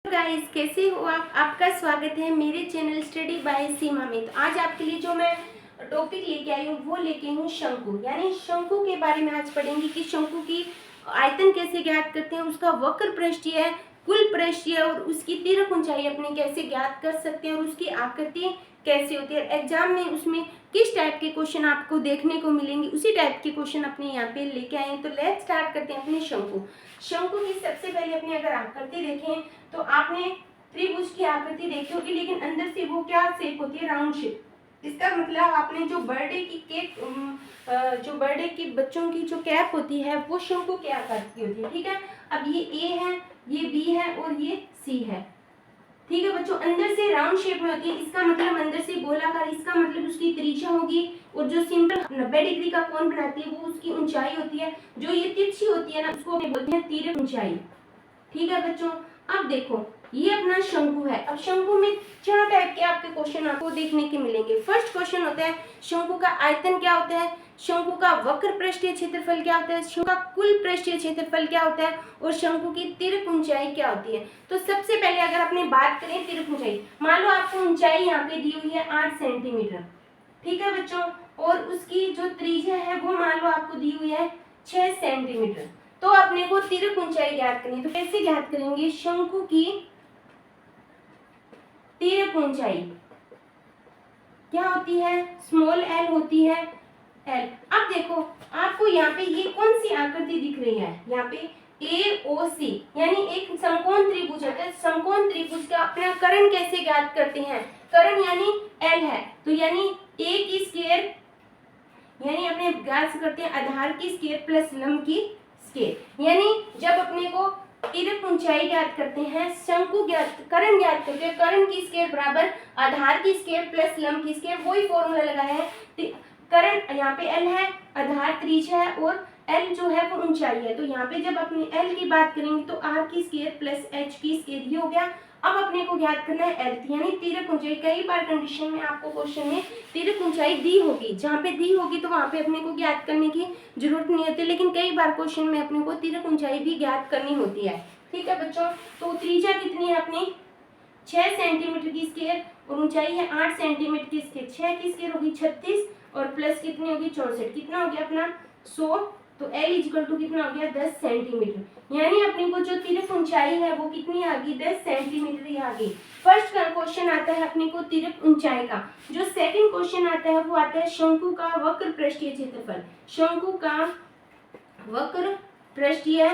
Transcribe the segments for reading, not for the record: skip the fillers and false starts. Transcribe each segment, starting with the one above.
Guys, कैसे हो आप? आपका स्वागत है मेरे चैनल स्टडी बाय सीमा में। तो आज आपके लिए जो मैं टॉपिक लेके आई हूँ वो लेके आई हूँ शंकु, यानी शंकु के बारे में आज पढ़ेंगे कि शंकु की आयतन कैसे ज्ञात करते हैं, उसका वक्र पृष्ठीय, कुल पृष्ठीय और उसकी तीरक ऊंचाई अपने कैसे ज्ञात कर सकते हैं और उसकी आकृति कैसे होती है। एग्जाम में उसमें किस टाइप के क्वेश्चन आपको देखने को मिलेंगे, उसी टाइप के क्वेश्चन अपने यहाँ पे लेके आए हैं। तो लेट्स स्टार्ट करते हैं अपने शंकु। शंकु की सबसे पहले अपनी अगर आकृति देखें तो आपने त्रिभुज की आकृति देखी होगी, लेकिन अंदर से वो क्या शेप होती है? Round shape. इसका मतलब आपने जो बर्थडे की केक, जो बर्थडे की बच्चों की जो कैप होती है वो शंकु के आकार की होती है। ठीक है, अब ये ए है, ये बी है और ये सी है। ठीक है बच्चों, अंदर से राउंड शेप में होती है, इसका मतलब अंदर से गोलाकार, इसका मतलब उसकी त्रिज्या होगी। और जो सिंपल 90 डिग्री का कोण बनाती है वो उसकी ऊंचाई होती है। जो ये तिरछी होती है ना, उसको बोलते हैं तीरक ऊंचाई। ठीक है बच्चों, अब देखो ये अपना शंकु है। अब शंकु में 4 टाइप के आपके क्वेश्चन आपको देखने के मिलेंगे। फर्स्ट क्वेश्चन होता है शंकु का आयतन क्या होता है, शंकु का वक्र पृष्ठीय क्षेत्रफल क्या होता है, शंकु का कुल पृष्ठीय क्षेत्रफल क्या होता है और शंकु की तीरक ऊंचाई क्या होती है। तो सबसे पहले अगर अपने बात करें तीरक ऊंचाई, मान लो आपको ऊंचाई यहाँ पे दी हुई है 8 सेंटीमीटर। ठीक है बच्चों, और उसकी जो त्रिज्या है वो मान लो आपको दी हुई है 6 सेंटीमीटर। तो अपने को तीरक ऊंचाई ज्ञात करनी है। तो कैसे ज्ञात करेंगे? शंकु की तीरक ऊंचाई क्या होती है? स्मॉल एल होती है, एल। अब देखो आपको यहाँ पे ये कौन सी आकृति दिख रही है? यहाँ पे AOC, यानी एक समकोण त्रिभुज है। समकोण त्रिभुज का अपना कर्ण कैसे ज्ञात करते हैं? कर्ण यानी एल है, तो यानी ए की स्क्वायर, यानी अपने ज्ञात करते हैं आधार की स्क्वायर प्लस लंब की स्क्वायर। यानी जब अपने को तीरक ऊंचाई ज्ञात करते हैं, शंकु ज्ञात, कर्ण ज्ञात करते हैं, कर्ण की स्क्वायर बराबर आधार की स्क्वायर प्लस लंब की स्क्वायर, वही फॉर्मूला लगाया है। कर्ण यहाँ पे एल है, आधार त्रिज्या है और एल जो है वो ऊंचाई है। तो यहाँ पे जब अपनी एल की बात करेंगे तो आर की स्क्वायर प्लस एच की स्क्वायर, ये हो गया। अब अपने को ज्ञात करना है एल, यानी तीरक ऊंचाई। कई बार कंडीशन में आपको क्वेश्चन में तीरक ऊंचाई दी होगी, जहाँ पे दी होगी तो वहाँ पे अपने को ज्ञात करने की जरूरत नहीं होती, लेकिन कई बार क्वेश्चन में अपने को तीरक ऊंचाई भी ज्ञात करनी होती है। ठीक है बच्चों, तो त्रिज्या कितनी है अपनी? 6 सेंटीमीटर की स्क्वायर और ऊंचाई है 8 सेंटीमीटर की स्क्वायर। 6 की स्क्वायर होगी 36 और प्लस कितनी होगी 64, कितना हो गया अपना 100। तो L इक्वल टू कितना हो गया? 10 सेंटीमीटर। यानी अपने को जो तीरक ऊंचाई है वो कितनी आ गई? 10 सेंटीमीटर ही आ गई। फर्स्ट क्वेश्चन आता है अपने को तीरक ऊंचाई का। जो सेकंड क्वेश्चन आता है वो आता है शंकु का वक्र पृष्ठीय क्षेत्रफल। शंकु का वक्र पृष्ठीय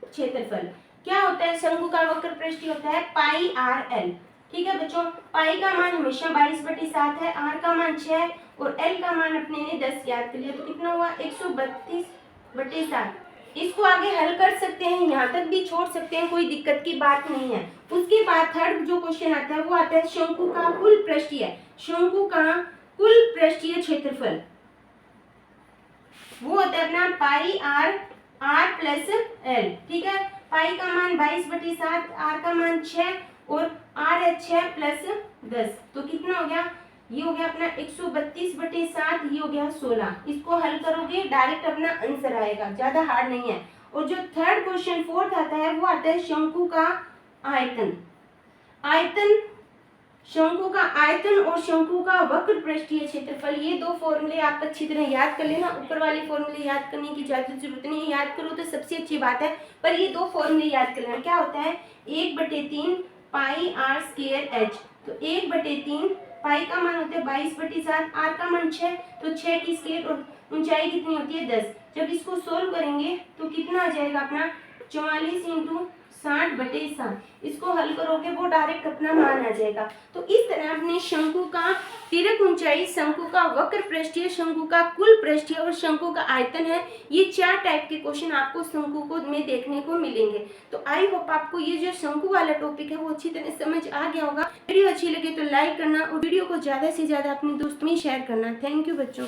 क्षेत्रफल क्या होता है? शंकु का वक्र पृष्ठीय होता है पाई आर एल। ठीक है बच्चों, पाई का मान हमेशा 22/7 है, आर का मान 6 और एल का मान अपने ने 10 ज्ञात कर लिया। तो कितना हुआ? 132/7। इसको आगे हल कर सकते हैं, यहाँ तक भी छोड़ सकते हैं, कोई दिक्कत की बात नहीं है। उसके बाद थर्ड जो क्वेश्चन आता है वो आता है शंकु का कुल पृष्ठीय, शंकु का कुल पृष्ठीय क्षेत्रफल वो होता है अपना पाई आर प्लस एल। ठीक है, पाई का मान 22/7, आर का मान 6 और आर है 6 प्लस 10, तो कितना हो गया? ये हो गया अपना 132/7, ये हो गया 16। इसको हल करोगे डायरेक्ट अपना आंसर आएगा, ज्यादा हार्ड नहीं है। और जो थर्ड क्वेश्चन फोर्थ आता है वो आता है शंकु का आयतन। आयतन, शंकु का आयतन और शंकु का वक्र पृष्ठीय क्षेत्रफल, ये दो फॉर्मूले आप अच्छी तरह याद कर लेना। ऊपर वाले फॉर्मूले याद करने की ज्यादा जरूरत नहीं है, याद करो तो सबसे अच्छी बात है, पर ये दो फॉर्मूले याद कर लेना। क्या होता है? 1/3 पाई आर स्क्वायर एच। तो 1/3 पाई का मान होता है 22/7, आर का मान 6, तो 6 की स्क्वायर और ऊंचाई कितनी होती है 10। जब इसको सोल्व करेंगे तो कितना आ जाएगा अपना? 44 × 60/7। इसको हल करोगे वो डायरेक्ट अपना मान आ जाएगा। तो इस तरह अपने शंकु का तीरक ऊंचाई, शंकु का वक्र पृष्ठीय, शंकु का कुल पृष्ठीय और शंकु का आयतन है, ये 4 टाइप के क्वेश्चन आपको शंकु को में देखने को मिलेंगे। तो आई होप आपको ये जो शंकु वाला टॉपिक है वो अच्छी तरह समझ आ गया होगा। वीडियो अच्छी लगे तो लाइक करना और वीडियो को ज्यादा से ज्यादा अपने दोस्तों में शेयर करना। थैंक यू बच्चों।